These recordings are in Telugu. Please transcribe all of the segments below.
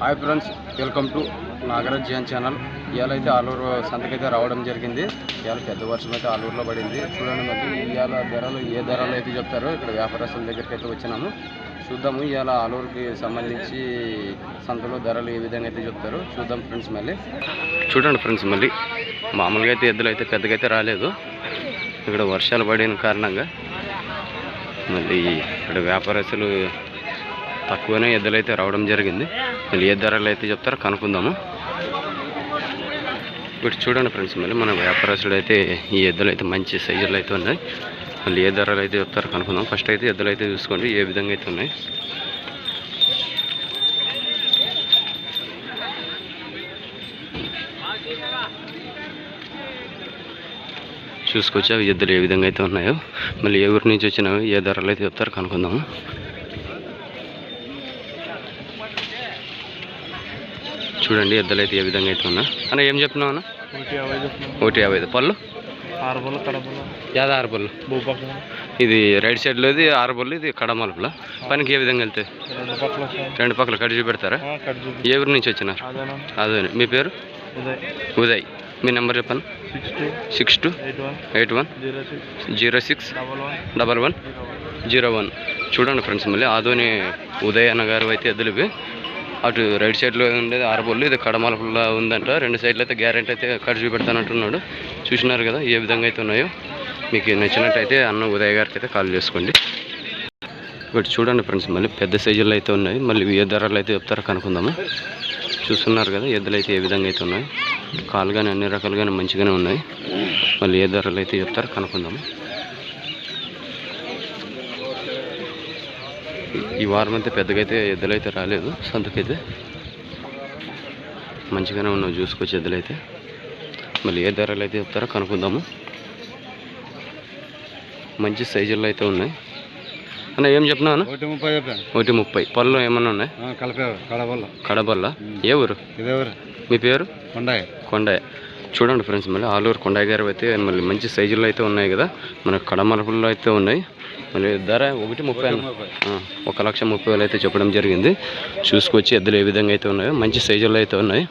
Hi friends, welcome to Nagaraj జియాన్ ఛానల్. ఇవాళ అయితే ఆలూరు సంతకైతే రావడం జరిగింది. ఇవాళ పెద్ద వర్షం అయితే ఆలూరులో పడింది. చూడండి, మరి ఇవాళ ధరలు ఏ ధరలు అయితే చెప్తారో ఇక్కడ వ్యాపారస్తుల దగ్గరికి అయితే వచ్చినాము. చూద్దాము ఇవాళ ఆలూరుకి సంబంధించి సంతలో ధరలు ఏ విధంగా అయితే చెప్తారో చూద్దాం ఫ్రెండ్స్. మళ్ళీ చూడండి ఫ్రెండ్స్, మళ్ళీ మామూలుగా అయితే ఎద్దులు అయితే పెద్దగా అయితే రాలేదు. ఇక్కడ వర్షాలు పడిన కారణంగా మళ్ళీ ఇక్కడ వ్యాపారస్తులు తక్కువనే ఎద్దులు అయితే రావడం జరిగింది. మళ్ళీ ఏ ధరలు అయితే చెప్తారో కనుక్కుందాము. ఇప్పుడు చూడండి ఫ్రెండ్స్, మళ్ళీ మన వ్యాపారస్తులు అయితే ఈ ఎద్దులు అయితే మంచి సైజులు అయితే ఉన్నాయి. మళ్ళీ ఏ ధరలు అయితే చెప్తారో కనుక్కుందాం. ఫస్ట్ అయితే ఎద్దులు అయితే చూసుకోండి ఏ విధంగా అయితే ఉన్నాయి. చూసుకోవచ్చు అవి ఎద్దులు ఏ విధంగా అయితే ఉన్నాయో. మళ్ళీ ఏ ఊరి నుంచి వచ్చినాయో ఏ ధరలు అయితే చెప్తారో కనుక్కుందాము. చూడండి ఎద్దులు అయితే ఏ విధంగా అయితే ఉన్నా. అన్న ఏం చెప్తున్నావు అన్న? 150 పళ్ళు, 6 పళ్ళు కడపలు. యాద 6 పళ్ళు ఇది రైట్ సైడ్లో, ఇది 6 పళ్ళు, ఇది కడమలుపుల. పనికి ఏ విధంగా వెళ్తాయి? 2 పక్కల కట్ చూపెడతారా? ఏ ఊరి నుంచి వచ్చినారు? అదే. మీ పేరు? ఉదయ్. మీ నెంబర్ చెప్పండి. 6281061101. చూడండి ఫ్రెండ్స్, మళ్ళీ ఆదోని ఉదయ్ అన్న గారు అయితే ఎద్దులు ఇవి. అటు రైట్ సైడ్లో ఉండేది 6 పళ్ళు, ఇది కడమలపుల్ల ఉందంట. 2 సైడ్లు అయితే గ్యారెంటీ అయితే కట్ చూపెడతానంటున్నాడు. చూసినారు కదా ఏ విధంగా అయితే ఉన్నాయో. మీకు నచ్చినట్టయితే అన్న ఉదయ్ గారికి అయితే కాల్ చేసుకోండి. ఇప్పుడు చూడండి ఫ్రెండ్స్, మళ్ళీ పెద్ద సైజుల్లో అయితే ఉన్నాయి. మళ్ళీ ఏ ధరలు అయితే చెప్తారో కనుక్కుందాము. చూస్తున్నారు కదా ఎద్దులు అయితే ఏ విధంగా అయితే ఉన్నాయి. కాలు కానీ అన్ని రకాలుగానే మంచిగానే ఉన్నాయి. మళ్ళీ ఏ ధరలు అయితే చెప్తారో కనుక్కుందాము. ఈ వారం అయితే పెద్దగా అయితే ఎద్దులు అయితే రాలేదు. సంతకైతే మంచిగానే ఉన్నావు. చూసుకోవచ్చు ఎద్దులు అయితే. మళ్ళీ ఏ ధరలు అయితే చెప్తారో కనుక్కుందాము. మంచి సైజుల్లో అయితే ఉన్నాయి. అన్న ఏం చెప్పినా అన్న? 130 పళ్ళు ఏమన్నా ఉన్నాయి? కడబల్ల. ఏ ఊరు? మీ పేరు? కొండాయ. చూడండి ఫ్రెండ్స్, మళ్ళీ ఆలూరు కొండాయ గారు అయితే మళ్ళీ మంచి సైజుల్లో అయితే ఉన్నాయి కదా. మనకు కడమలపుల్లో అయితే ఉన్నాయి. మళ్ళీ ధర 130 1,30,000 అయితే చెప్పడం జరిగింది. చూసుకొచ్చి ఎద్దులు ఏ విధంగా అయితే ఉన్నాయో మంచి సైజుల్లో అయితే ఉన్నాయి.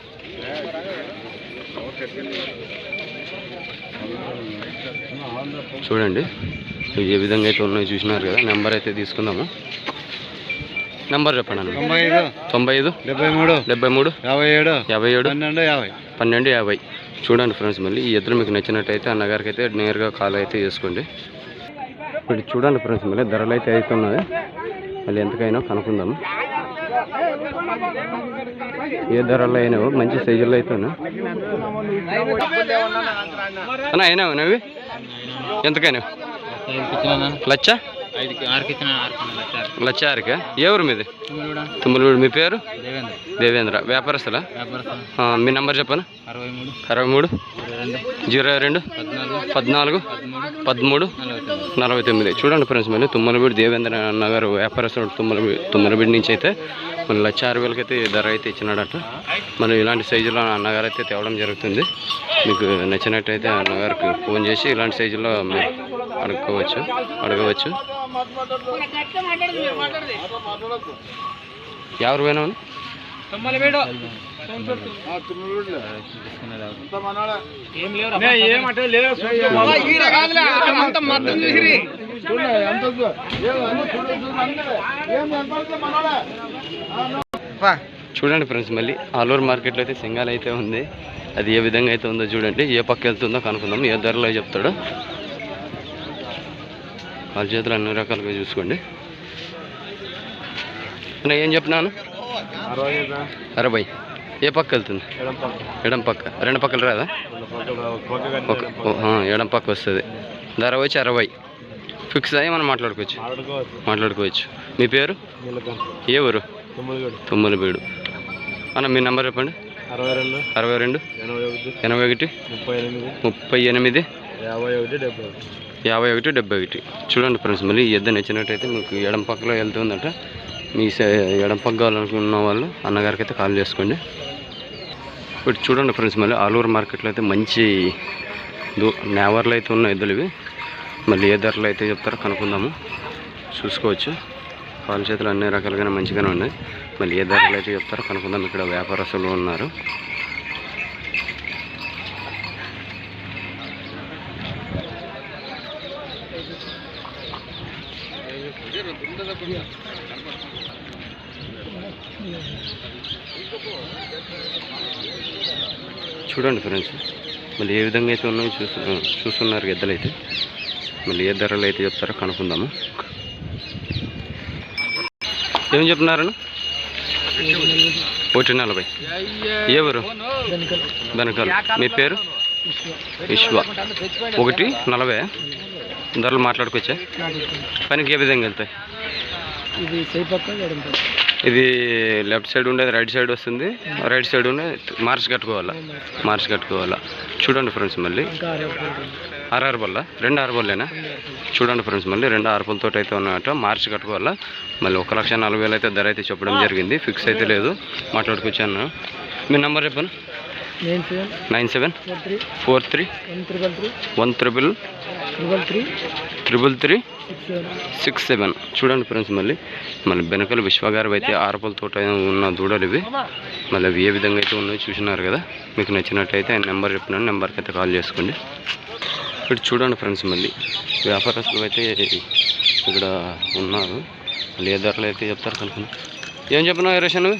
చూడండి ఏ విధంగా అయితే ఉన్నాయో చూసినారు కదా. నెంబర్ అయితే తీసుకుందాము. నెంబర్ చెప్పండి అన్న. 95 73 57 1250. చూడండి ఫ్రెండ్స్, మళ్ళీ ఈ ఎద్దులు మీకు నచ్చినట్టయితే అన్నగారికి అయితే నేరుగా కాల్ అయితే చేసుకోండి. ఇప్పుడు చూడండి ఫ్రెండ్స్, మళ్ళీ ధరలు అయితే అవుతున్నాయి. మళ్ళీ ఎంతకైనా కనుక్కుందాము. ఏ ధరలు అయినావు మంచి సైజుల్లో అయితే ఉన్నాయి అన్న. అయినావు నవి ఎంతకైనా? లచ్చ 6కా? ఏ ఊరు మీది? తుమ్మలూరు. మీ పేరు? దేవేంద్ర. వ్యాపారస్తులా? మీ నెంబర్ చెప్పను. 63 02 14 13 49. చూడండి ఫ్రెండ్స్, మళ్ళీ తుమ్మలబీడి దేవేంద్ర అన్నగారు వ్యాపారస్తులు తుమ్మలబీడి నుంచి అయితే మళ్ళీ 1,60,000 అయితే ధర అయితే ఇచ్చినాడట. మనం ఇలాంటి సైజులో అన్నగారు అయితే తేవడం జరుగుతుంది. మీకు నచ్చినట్టయితే అన్నగారికి ఫోన్ చేసి ఇలాంటి సైజులో అడగవచ్చు. ఎవరు పోయినా? చూడండి ఫ్రెండ్స్, మళ్ళీ ఆలూరు మార్కెట్లో అయితే సింగాలు అయితే ఉంది. అది ఏ విధంగా అయితే ఉందో చూడండి. ఏ పక్క వెళ్తుందో కనుక్కుందాం. ఏ ధరలో చెప్తాడో. వాళ్ళ చేతులు అన్ని రకాలుగా చూసుకోండి. ఏం చెప్పినాను? 60. ఏ పక్క వెళ్తుంది? ఎడం పక్క. 2 పక్కలు రాదా? ఎడం పక్క వస్తుంది. ధర వచ్చి 60 ఫిక్స్ అయ్యి మనం మాట్లాడుకోవచ్చు. మీ పేరు? ఏ ఊరు? తుమ్మలబీడు. అన్న మీ నెంబర్ చెప్పండి. 62 81 38 51 71. చూడండి ఫ్రెండ్స్, మళ్ళీ ఎద్దు నచ్చినట్టయితే మీకు ఎడం పక్కలో వెళ్తుందట. మీ ఎడం పక్క కావాలనుకున్న వాళ్ళు అన్నగారికి అయితే కాల్ చేసుకోండి. ఇప్పుడు చూడండి ఫ్రెండ్స్, మళ్ళీ ఆలూరు మార్కెట్లో అయితే మంచి నేవర్లు అయితే ఉన్నాయి ఎద్దులు ఇవి. మళ్ళీ ఏ ధరలు అయితే చెప్తారో కనుక్కుందాము. చూసుకోవచ్చు. కాలు చేతులు అన్ని రకాలుగానే మంచిగానే ఉన్నాయి. మళ్ళీ ఏ ధరలు అయితే చెప్తారో కనుక్కుందాం. ఇక్కడ వ్యాపారస్తులు ఉన్నారు. చూడండి ఫ్రెండ్స్, మళ్ళీ ఏ విధంగా అయితే ఉన్నాయో చూస్తున్నారు గెద్దలు అయితే. మళ్ళీ ఏ ధరలు అయితే చెప్తారో కనుక్కుందాము. ఏం చెప్తున్నారు? 140. ఎవరు? బెనకల్. మీ పేరు? విశ్వ. 140 ధరలు మాట్లాడుకోవచ్చా? పనికి ఏ విధంగా వెళ్తాయి? ఇది లెఫ్ట్ సైడ్ ఉండేది రైట్ సైడ్ వస్తుంది, రైట్ సైడ్ ఉండేది మార్చి కట్టుకోవాలా. చూడండి ఫ్రెండ్స్, మళ్ళీ 6 బల్ల, 2 6 బల్లేనా? చూడండి ఫ్రెండ్స్, మళ్ళీ 2 6 బల్లతో అయితే ఉన్నట్టు మార్చి కట్టుకోవాలా. మళ్ళీ 1,40,000 అయితే ధర అయితే చెప్పడం జరిగింది. ఫిక్స్ అయితే లేదు, మాట్లాడుకొచ్చాను. మీ నెంబర్ చెప్పాను. 9743133367. చూడండి ఫ్రెండ్స్, మళ్ళీ బెనకల విశ్వగారు అయితే 6 బల్లతో ఉన్న దూడలు ఇవి. మళ్ళీ అవి ఏ విధంగా అయితే ఉన్నాయో చూసినారు కదా. మీకు నచ్చినట్టయితే ఆయన నెంబర్ చెప్పినాను, నెంబర్కి అయితే కాల్ చేసుకోండి. ఇక్కడ చూడండి ఫ్రెండ్స్, మళ్ళీ వ్యాపారస్తులు అయితే ఇక్కడ ఉన్నారు. మళ్ళీ ఏ ధరలు అయితే చెప్తారు కనుక. ఏం చెప్పినావు రేషన్?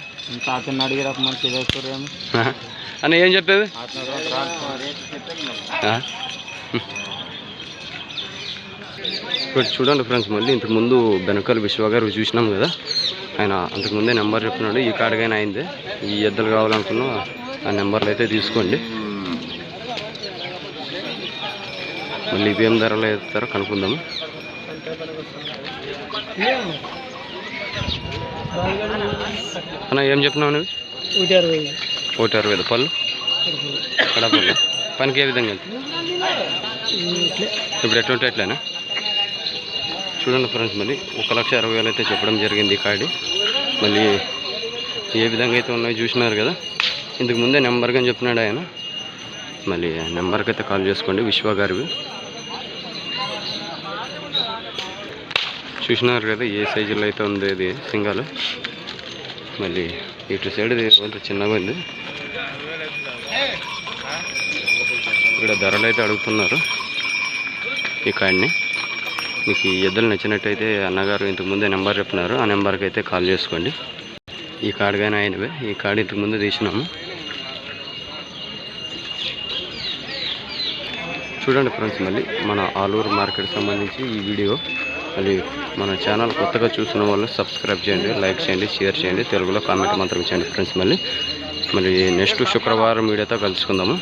అని ఏం చెప్పేది? ఇప్పుడు చూడండి ఫ్రెండ్స్, మళ్ళీ ఇంతకుముందు బెనకల్ విశ్వగారు చూసినాం కదా. ఆయన అంతకుముందే నెంబర్ చెప్పినాడు. ఈ కాడికైనా అయింది. ఈ ఎద్దలు కావాలనుకున్నా ఆ నెంబర్లు అయితే తీసుకోండి. మళ్ళీ ఇవేం ధరలు వేస్తారో కనుక్కుందాము. అన్న ఏం చెప్పినావు నువ్వు? 160 పళ్ళు కడపళ్ళు. పనికి ఏ విధంగా వెళ్తుంది? ఇప్పుడు ఎట్లుంటే ఎట్లనా? చూడండి ఫ్రెండ్స్, మళ్ళీ 1,60,000 అయితే చెప్పడం జరిగింది ఈ కాడి. మళ్ళీ ఏ విధంగా అయితే ఉన్నాయో చూసినారు కదా. ఇంతకు ముందే నెంబర్గా చెప్పినాడు ఆయన. మళ్ళీ నెంబర్కి అయితే కాల్ చేసుకోండి, విశ్వగారివి. చూసినారు కదా ఏ సైజులో అయితే ఉంది ఇది సింగాలు. మళ్ళీ ఇటు సైడ్ కొంచెం చిన్నగా ఉంది. ఇక్కడ ధరలు అయితే అడుగుతున్నారు ఈ కాడిని. మీకు ఈ ఎద్దులు నచ్చినట్టయితే అన్నగారు ఇంతకుముందే నెంబర్ చెప్పినారు, ఆ నెంబర్కి అయితే కాల్ చేసుకోండి. ఈ కాడికైనా అయినవే. ఈ కాడి ఇంతకుముందు తీసినాము. చూడండి ఫ్రెండ్స్, మళ్ళీ మన ఆలూరు మార్కెట్ సంబంధించి ఈ వీడియో. మళ్ళీ మన ఛానల్ కొత్తగా చూసిన వాళ్ళు సబ్స్క్రైబ్ చేయండి, లైక్ చేయండి, షేర్ చేయండి, తెలుగులో కామెంట్ మాత్రం చేయండి ఫ్రెండ్స్. మళ్ళీ నెక్స్ట్ శుక్రవారం వీడియోతో కలుసుకుందాము.